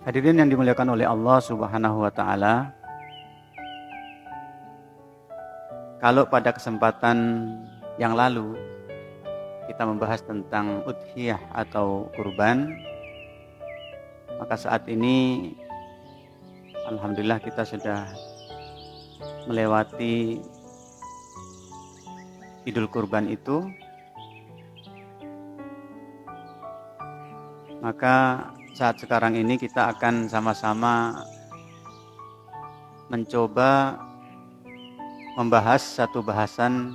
Hadirin yang dimuliakan oleh Allah Subhanahu wa taala, kalau pada kesempatan yang lalu kita membahas tentang udhiyah atau kurban, maka saat ini alhamdulillah kita sudah melewati Idul Kurban itu. Maka saat sekarang ini kita akan sama-sama mencoba membahas satu bahasan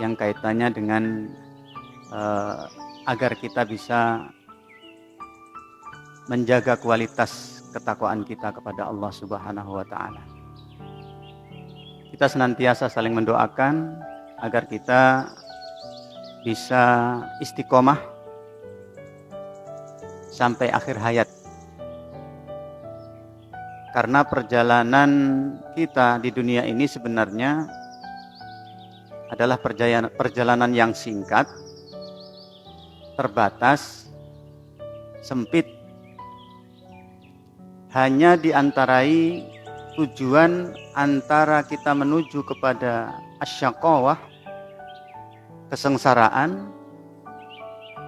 yang kaitannya dengan agar kita bisa menjaga kualitas ketakwaan kita kepada Allah Subhanahu wa taala. Kita senantiasa saling mendoakan agar kita bisa istiqomah sampai akhir hayat. Karena perjalanan kita di dunia ini sebenarnya adalah perjalanan yang singkat, terbatas, sempit. Hanya diantarai tujuan antara kita menuju kepada asyaqawah, kesengsaraan.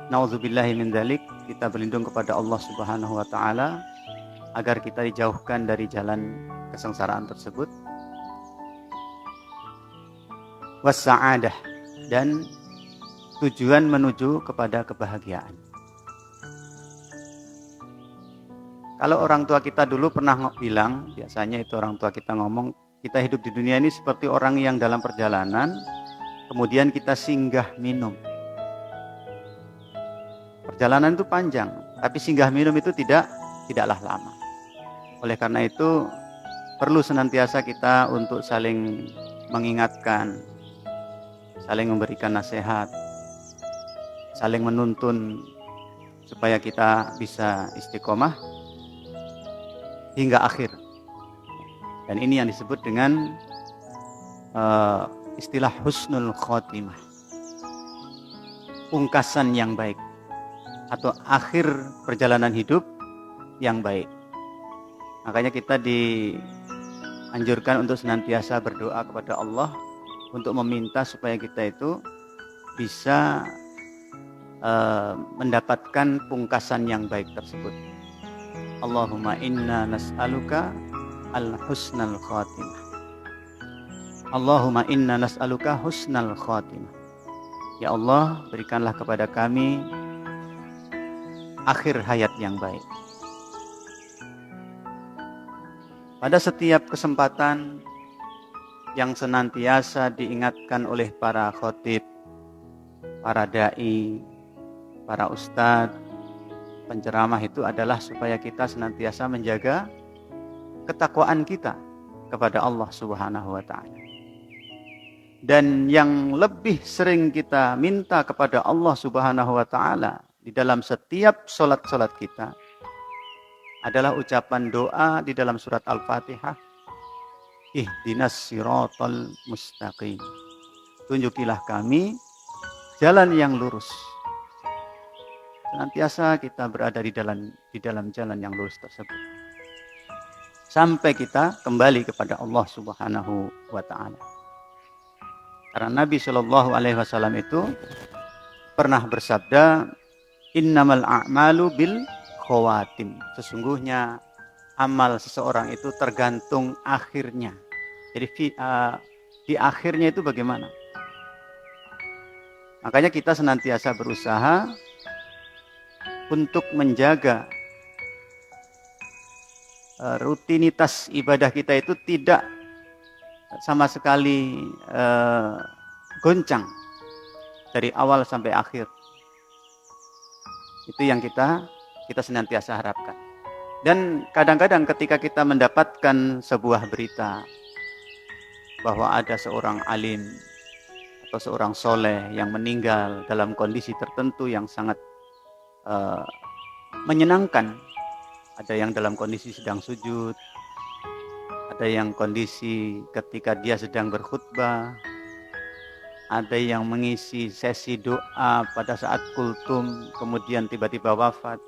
Nauzubillahi min dzalik, kita berlindung kepada Allah Subhanahu wa taala agar kita dijauhkan dari jalan kesengsaraan tersebut. Wassa'adah, dan tujuan menuju kepada kebahagiaan. Kalau orang tua kita dulu pernah bilang, biasanya itu orang tua kita ngomong, kita hidup di dunia ini seperti orang yang dalam perjalanan, kemudian kita singgah minum. Perjalanan itu panjang, tapi singgah minum itu tidaklah lama. Oleh karena itu, perlu senantiasa kita untuk saling mengingatkan, saling memberikan nasihat, saling menuntun supaya kita bisa istiqomah hingga akhir. Dan ini yang disebut dengan istilah husnul khotimah, pungkasan yang baik atau akhir perjalanan hidup yang baik. Makanya kita dianjurkan untuk senantiasa berdoa kepada Allah untuk meminta supaya kita itu bisa mendapatkan pungkasan yang baik tersebut. Allahumma inna nas'aluka al-husnal khatimah. Allahumma inna nas'aluka husnal khatimah. Ya Allah, berikanlah kepada kami akhir hayat yang baik. Pada setiap kesempatan yang senantiasa diingatkan oleh para khatib, para dai, para ustadz, penceramah itu adalah supaya kita senantiasa menjaga ketakwaan kita kepada Allah Subhanahu wa taala. Dan yang lebih sering kita minta kepada Allah Subhanahu wa taala di dalam setiap solat-solat kita adalah ucapan doa di dalam surat Al-Fatihah. Ihdinas siratal mustaqim. Tunjukilah kami jalan yang lurus. Senantiasa kita berada di dalam jalan yang lurus tersebut. Sampai kita kembali kepada Allah Subhanahu wa taala. Karena Nabi Shallallahu alaihi wasallam itu pernah bersabda, innamal a'malu bil khawatim. Sesungguhnya amal seseorang itu tergantung akhirnya. Jadi di akhirnya itu bagaimana? Makanya kita senantiasa berusaha untuk menjaga rutinitas ibadah kita itu tidak sama sekali goncang dari awal sampai akhir. Itu yang kita senantiasa harapkan. Dan kadang-kadang ketika kita mendapatkan sebuah berita bahwa ada seorang alim atau seorang soleh yang meninggal dalam kondisi tertentu yang sangat menyenangkan. Ada yang dalam kondisi sedang sujud, ada yang kondisi ketika dia sedang berkhutbah, ada yang mengisi sesi doa pada saat kultum kemudian tiba-tiba wafat.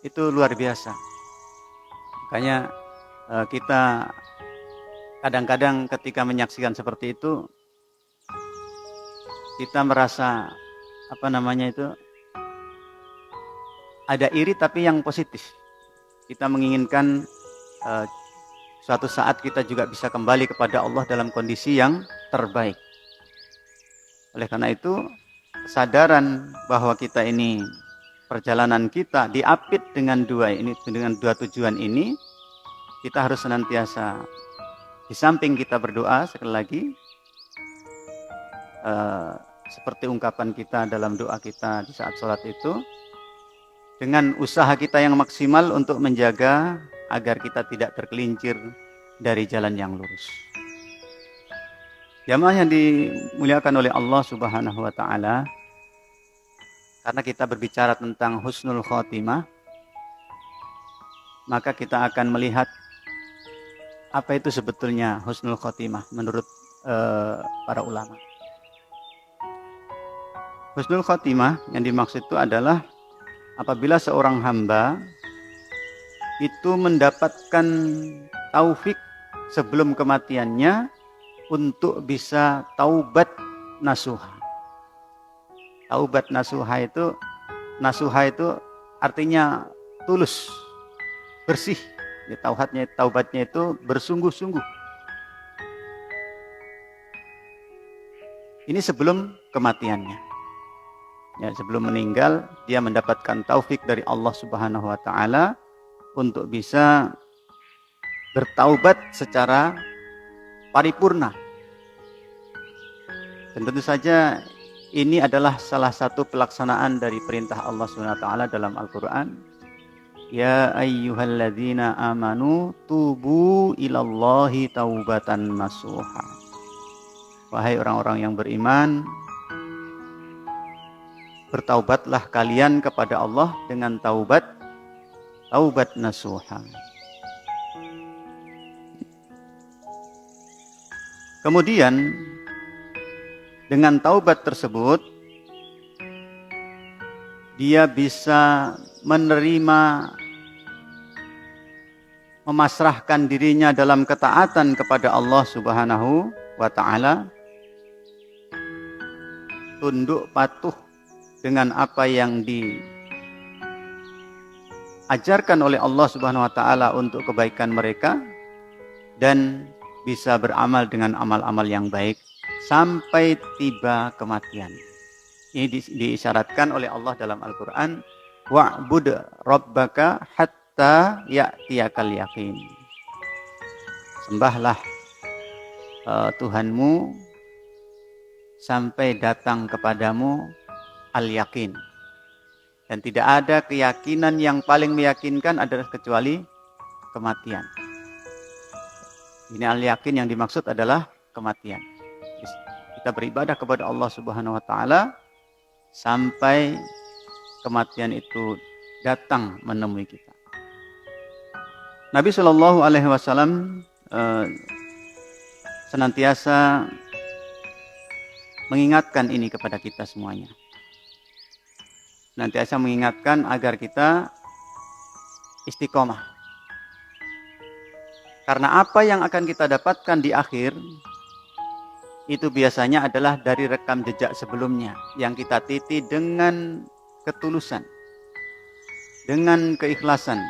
itu luar biasa. Makanya kita kadang-kadang ketika menyaksikan seperti itu, kita merasa ada iri tapi yang positif. Kita menginginkan suatu saat kita juga bisa kembali kepada Allah dalam kondisi yang terbaik. Oleh karena itu, kesadaran bahwa kita ini, perjalanan kita diapit dengan dua tujuan ini, kita harus senantiasa di samping kita berdoa, sekali lagi seperti ungkapan kita dalam doa kita di saat sholat itu, dengan usaha kita yang maksimal untuk menjaga agar kita tidak tergelincir dari jalan yang lurus. Jamaah yang dimuliakan oleh Allah Subhanahu wa taala, karena kita berbicara tentang husnul khotimah, maka kita akan melihat apa itu sebetulnya husnul khotimah menurut para ulama. Husnul khotimah yang dimaksud itu adalah apabila seorang hamba itu mendapatkan taufik sebelum kematiannya untuk bisa taubat nasuha. Taubat nasuha itu artinya tulus, bersih. Taubatnya itu bersungguh-sungguh. Ini sebelum kematiannya. Ya, sebelum meninggal dia mendapatkan taufik dari Allah Subhanahu wa taala untuk bisa bertaubat secara paripurna. Dan tentu saja ini adalah salah satu pelaksanaan dari perintah Allah Subhanahu wa taala dalam Al-Qur'an. Ya ayyuhalladzina amanu tubu ilallahi taubatan nasuha. Wahai orang-orang yang beriman, bertaubatlah kalian kepada Allah dengan taubat nasuha. Kemudian dengan taubat tersebut dia bisa menerima, memasrahkan dirinya dalam ketaatan kepada Allah Subhanahu wa taala, tunduk patuh dengan apa yang diajarkan oleh Allah Subhanahu wa taala untuk kebaikan mereka, dan bisa beramal dengan amal-amal yang baik sampai tiba kematian. Ini diisyaratkan oleh Allah dalam Al-Qur'an, wa'bud rabbaka hatta ya'tiyakal yaqin. Sembahlah Tuhanmu sampai datang kepadamu al-yaqin. Dan tidak ada keyakinan yang paling meyakinkan adalah kecuali kematian. Ini al-yaqin yang dimaksud adalah kematian. Kita beribadah kepada Allah Subhanahu wa taala sampai kematian itu datang menemui kita. Nabi Shallallahu alaihi wasallam senantiasa mengingatkan ini kepada kita semuanya. Senantiasa mengingatkan agar kita istiqomah. Karena apa yang akan kita dapatkan di akhir itu biasanya adalah dari rekam jejak sebelumnya yang kita titi dengan ketulusan, dengan keikhlasan,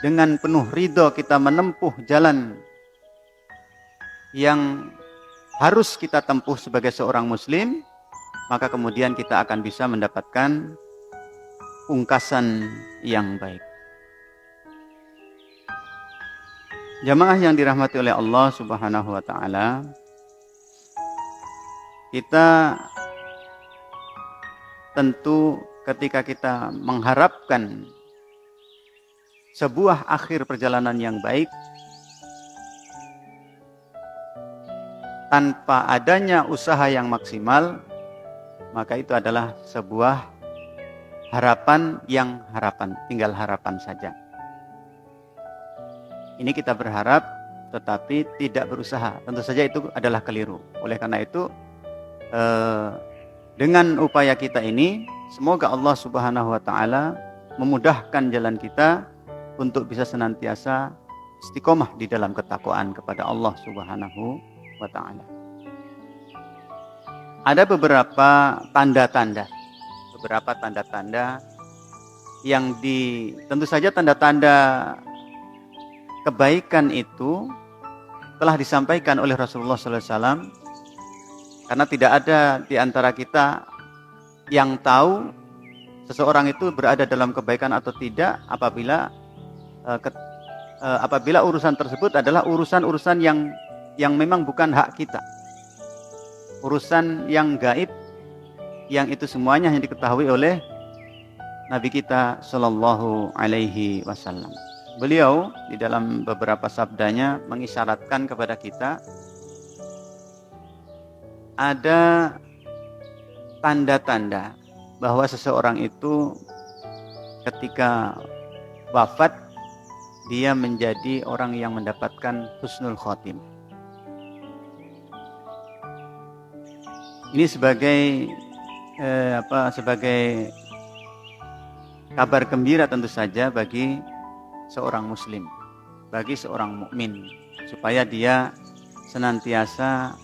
dengan penuh ridho kita menempuh jalan yang harus kita tempuh sebagai seorang muslim, maka kemudian kita akan bisa mendapatkan pungkasan yang baik. Jamaah yang dirahmati oleh Allah Subhanahu wa taala, kita tentu ketika kita mengharapkan sebuah akhir perjalanan yang baik, tanpa adanya usaha yang maksimal, maka itu adalah sebuah harapan yang tinggal harapan saja. Ini kita berharap tetapi tidak berusaha. Tentu saja itu adalah keliru. Oleh karena itu dengan upaya kita ini Semoga Allah Subhanahu wa taala memudahkan jalan kita untuk bisa senantiasa istiqomah di dalam ketakwaan kepada Allah Subhanahu wa taala. Ada beberapa tanda-tanda yang tentu saja tanda-tanda kebaikan itu telah disampaikan oleh Rasulullah SAW, karena tidak ada di antara kita yang tahu seseorang itu berada dalam kebaikan atau tidak apabila urusan tersebut adalah urusan-urusan yang memang bukan hak kita, urusan yang gaib, yang itu semuanya hanya diketahui oleh Nabi kita Shallallahu Alaihi Wasallam. Beliau di dalam beberapa sabdanya mengisyaratkan kepada kita ada tanda-tanda bahwa seseorang itu ketika wafat dia menjadi orang yang mendapatkan husnul khotimah. Ini sebagai kabar gembira tentu saja bagi seorang muslim, bagi seorang mukmin, supaya dia senantiasa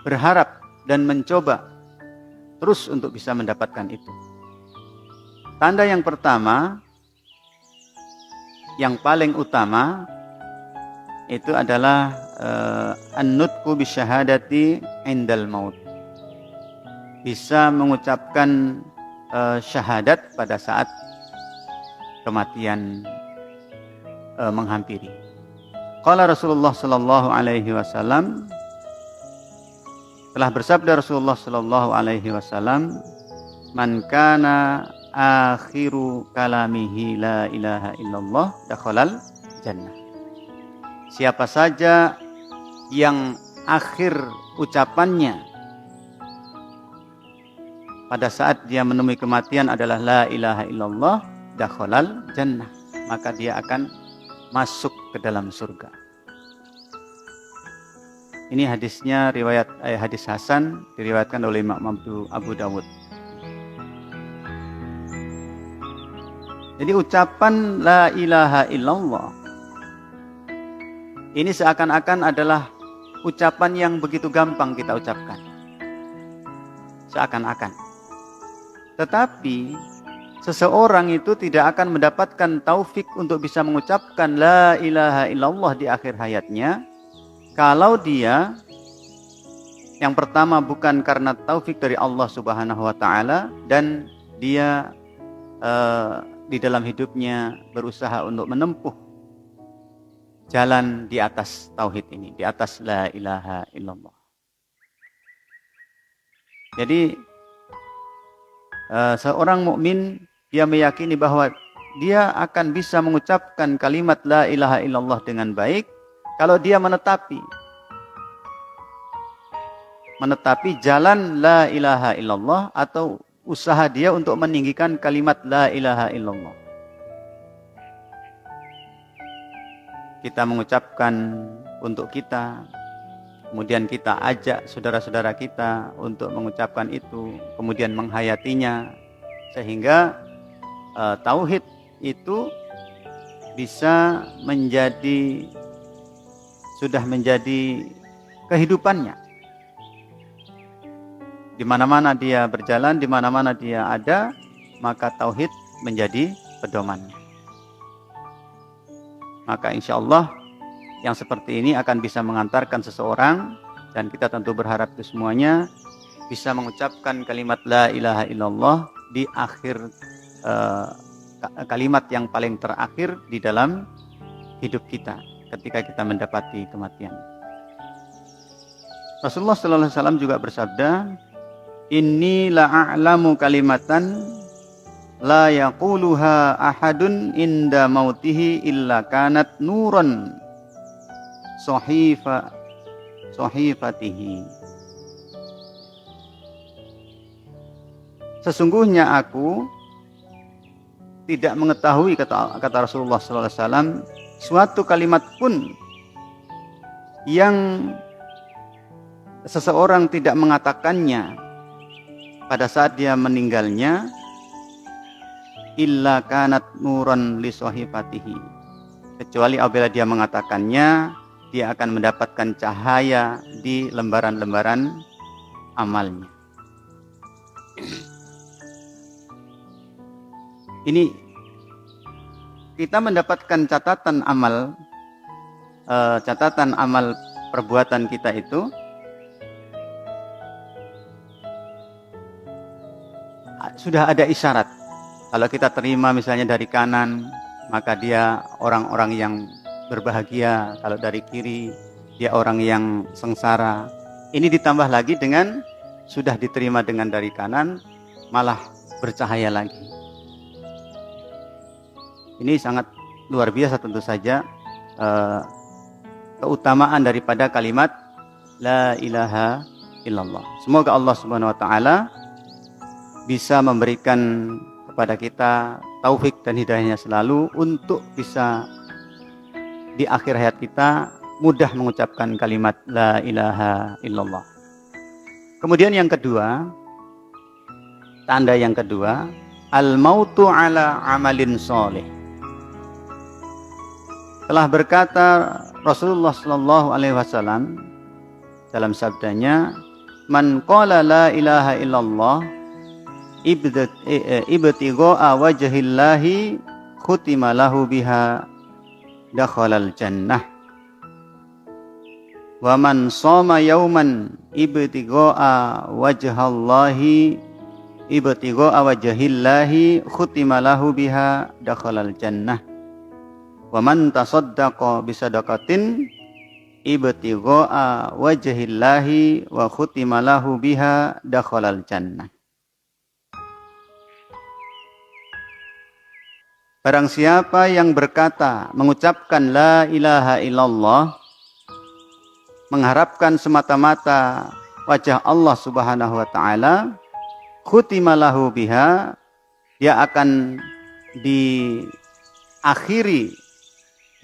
berharap dan mencoba terus untuk bisa mendapatkan itu. Tanda yang pertama, yang paling utama itu adalah an-nutqu bisyahadati indal maut. Bisa mengucapkan syahadat pada saat kematian menghampiri. Qala Rasulullah sallallahu alaihi wasallam, telah bersabda Rasulullah sallallahu alaihi wasallam, man kana akhiru kalamihi la ilaha illallah dakhalal jannah. Siapa saja yang akhir ucapannya pada saat dia menemui kematian adalah la ilaha illallah dakhalal jannah, maka dia akan masuk ke dalam surga. Ini hadisnya hadis hasan, diriwayatkan oleh Imam Abu Dawud. Jadi ucapan la ilaha illallah ini seakan-akan adalah ucapan yang begitu gampang kita ucapkan. Seakan-akan. Tetapi seseorang itu tidak akan mendapatkan taufik untuk bisa mengucapkan la ilaha illallah di akhir hayatnya kalau dia yang pertama bukan karena taufik dari Allah Subhanahu wa taala, dan dia di dalam hidupnya berusaha untuk menempuh jalan di atas tauhid ini, di atas la ilaha illallah. Jadi seorang mukmin dia meyakini bahwa dia akan bisa mengucapkan kalimat la ilaha illallah dengan baik kalau dia menetapi jalan la ilaha illallah atau usaha dia untuk meninggikan kalimat la ilaha illallah. Kita mengucapkan untuk kita, kemudian kita ajak saudara-saudara kita untuk mengucapkan itu, kemudian menghayatinya, sehingga tauhid itu bisa sudah menjadi kehidupannya. Di mana-mana dia berjalan, di mana-mana dia ada, maka tauhid menjadi pedomannya. Maka insya Allah yang seperti ini akan bisa mengantarkan seseorang, dan kita tentu berharap itu semuanya bisa mengucapkan kalimat la ilaha illallah di akhir kalimat yang paling terakhir di dalam hidup kita ketika kita mendapati kematian. Rasulullah sallallahu alaihi wasallam juga bersabda, inni la'alamu kalimatan la yaquluha ahadun inda mautihi illa kanat nuran sahifatihi. Sesungguhnya aku tidak mengetahui, kata Rasulullah sallallahu alaihi wasallam, suatu kalimat pun yang seseorang tidak mengatakannya pada saat dia meninggalnya illa kanat nuran li sahifatihi. Kecuali apabila dia mengatakannya, dia akan mendapatkan cahaya di lembaran-lembaran amalnya. Ini kita mendapatkan catatan amal perbuatan kita itu sudah ada isyarat. Kalau kita terima misalnya dari kanan, maka dia orang-orang yang berbahagia. Kalau dari kiri, dia orang yang sengsara. Ini ditambah lagi dengan sudah diterima dengan dari kanan, malah bercahaya lagi. Ini sangat luar biasa tentu saja keutamaan daripada kalimat La ilaha illallah. Semoga Allah Subhanahu wa taala bisa memberikan kepada kita taufik dan hidayahnya selalu untuk bisa di akhir hayat kita mudah mengucapkan kalimat La ilaha illallah. Kemudian yang kedua, tanda yang kedua, al-mautu ala amalin soleh. Telah berkata Rasulullah sallallahu alaihi wasallam dalam sabdanya, "Man qala la ilaha illallah ibtigha'a wajhillahi khutima lahu biha dakhalal jannah. Wa man shoma yauman ibtigha'a wajhillahi khutima lahu biha dakhalal jannah. Wa man tasaddaqa bisadaqatin ibtigha'a wajhillahi wa khutima lahu biha dakhalal jannah." Barang siapa yang berkata, mengucapkan la ilaha illallah, mengharapkan semata-mata wajah Allah Subhanahu wa taala, khutima lahu biha, dia akan diakhiri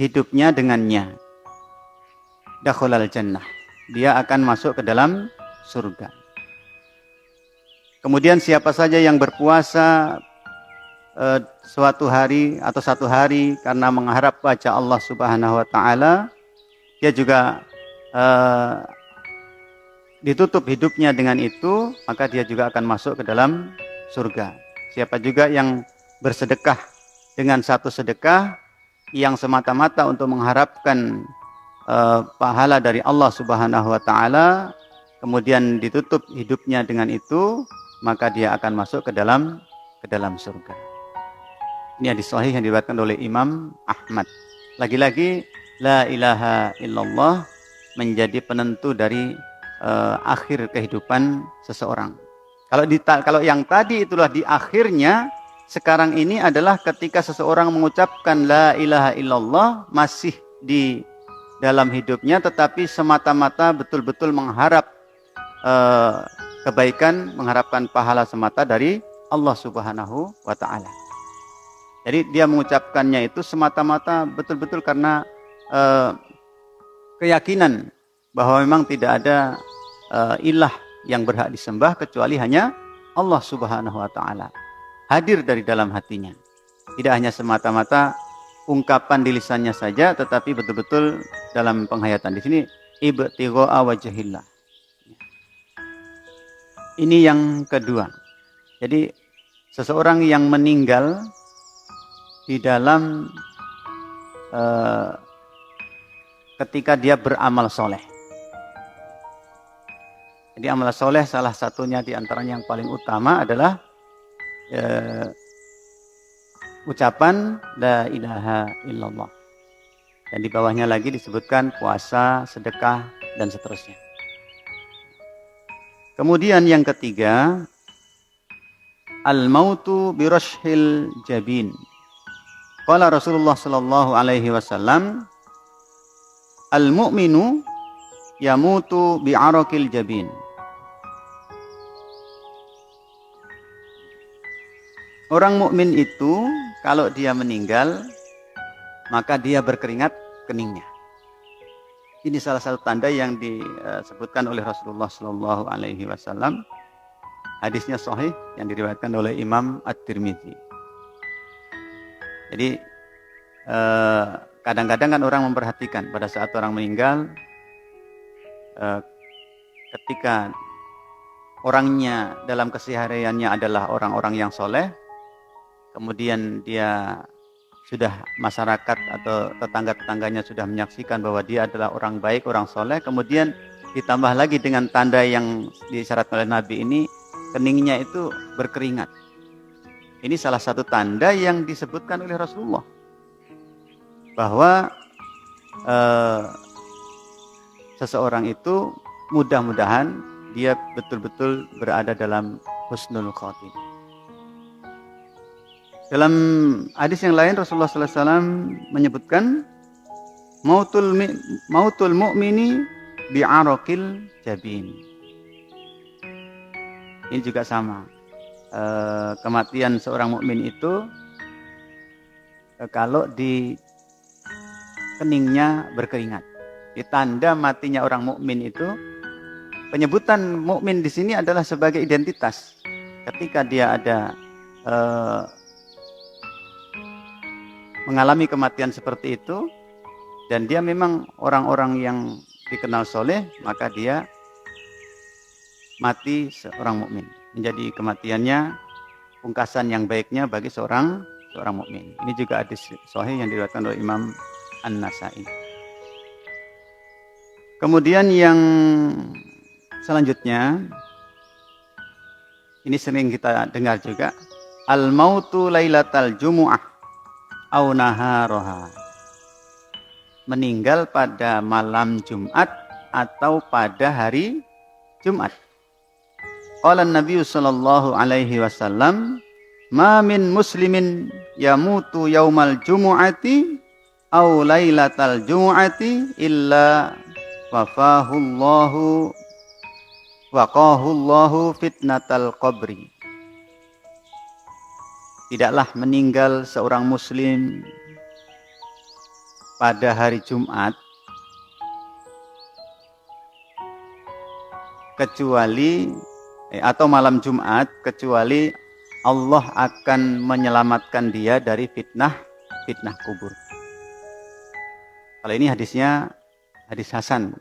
hidupnya dengannya. Dakhalal jannah, dia akan masuk ke dalam surga. Kemudian siapa saja yang berpuasa suatu hari atau satu hari karena mengharap wajah Allah Subhanahu wa taala, dia juga ditutup hidupnya dengan itu, maka dia juga akan masuk ke dalam surga. Siapa juga yang bersedekah dengan satu sedekah yang semata-mata untuk mengharapkan pahala dari Allah Subhanahu wa taala, kemudian ditutup hidupnya dengan itu, maka dia akan masuk ke dalam surga. Ini hadis sahih yang diriwayatkan oleh Imam Ahmad. Lagi-lagi la ilaha illallah menjadi penentu dari akhir kehidupan seseorang. Kalau yang tadi itulah di akhirnya, sekarang ini adalah ketika seseorang mengucapkan la ilaha illallah masih di dalam hidupnya, tetapi semata-mata betul-betul mengharap kebaikan, mengharapkan pahala semata dari Allah Subhanahu wa taala. Jadi dia mengucapkannya itu semata-mata betul-betul karena keyakinan bahwa memang tidak ada ilah yang berhak disembah kecuali hanya Allah Subhanahu wa taala. Hadir dari dalam hatinya. Tidak hanya semata-mata ungkapan di lisannya saja, tetapi betul-betul dalam penghayatan. Di sini ibtigha'a wajhillah. Ini yang kedua. Jadi seseorang yang meninggal di dalam ketika dia beramal soleh. Jadi amal soleh salah satunya di antaranya yang paling utama adalah ucapan la ilaha illallah. Dan di bawahnya lagi disebutkan puasa, sedekah, dan seterusnya. Kemudian yang ketiga, al-mautu birashhil jabin. Qala Rasulullah sallallahu alaihi wasallam, al-mu'minu yamutu bi'arakil jabin. Orang mukmin itu kalau dia meninggal, maka dia berkeringat keningnya. Ini salah satu tanda yang disebutkan oleh Rasulullah sallallahu alaihi wasallam. Hadisnya sahih yang diriwayatkan oleh Imam At-Tirmidzi. Jadi kadang-kadang kan orang memperhatikan pada saat orang meninggal, ketika orangnya dalam kesehariannya adalah orang-orang yang soleh, kemudian dia sudah masyarakat atau tetangga-tetangganya sudah menyaksikan bahwa dia adalah orang baik, orang soleh, kemudian ditambah lagi dengan tanda yang disyaratkan oleh Nabi ini, keningnya itu berkeringat. Ini salah satu tanda yang disebutkan oleh Rasulullah bahwa seseorang itu mudah-mudahan dia betul-betul berada dalam husnul khotimah. Dalam hadis yang lain Rasulullah SAW menyebutkan mautul mu'mini bi'araqil jabin. Ini juga sama. Kematian seorang mukmin itu kalau di keningnya berkeringat. Di tanda matinya orang mukmin itu, penyebutan mukmin di sini adalah sebagai identitas. Ketika dia ada mengalami kematian seperti itu dan dia memang orang-orang yang dikenal soleh, maka dia mati seorang mukmin, menjadi kematiannya pungkasan yang baiknya bagi seorang mukmin. Ini juga hadis sahih yang diriwayatkan oleh Imam An-Nasa'i. Kemudian yang selanjutnya, ini sering kita dengar juga, al-mautu lailatal jumu'ah au naharoha. Meninggal pada malam Jumat atau pada hari Jumat. Qala Nabi sallallahu alaihi wasallam, "Ma min muslimin yamutu yaumal jumu'ati au lailatal jumu'ati illa waqahullahu fitnatal qabri." Tidaklah meninggal seorang muslim pada hari Jumat kecuali atau malam Jumat, kecuali Allah akan menyelamatkan dia dari fitnah kubur. Kalau ini hadisnya hadis hasan,